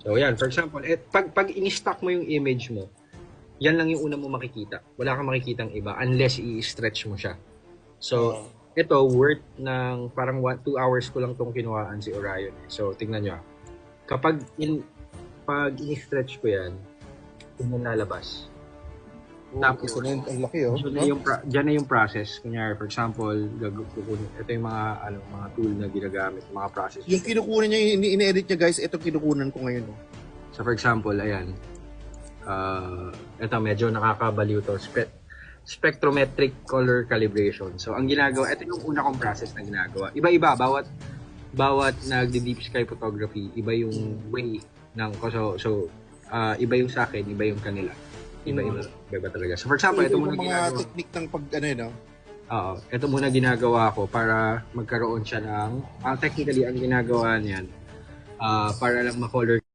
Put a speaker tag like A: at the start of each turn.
A: So yan, for example, pag in-stock mo yung image mo, yan lang yung una mo makikita. Wala kang makikitang iba unless i-stretch mo siya. So, ito, worth ng parang 2 hours ko lang tong kinuhaan si Orion. So, tingnan nyo. Kapag pag in-stretch ko yan, yun yung lalabas. Tapos,
B: ang laki, oh.
A: Diyan na yung process. Kunyari, for example, ito yung mga tool na ginagamit, mga process.
B: Yung kinukunan niya, ini-edit niya, guys, ito kinukunan ko ngayon. Oh.
A: So, for example, ayan. Ito, medyo nakakabaliw to. Spectrometric color calibration. So, ang ginagawa, ito yung una kong process na ginagawa. Iba-iba, bawat nagdi-deep sky photography, iba yung way ng so iba yung sa akin, iba yung kanila. Iba talaga. So, for example, ito muna ginagawa.
B: Technique ng pag, no?
A: Oo. Ito muna ginagawa ko para magkaroon siya ng, technically, ang ginagawa niyan, para lang ma-color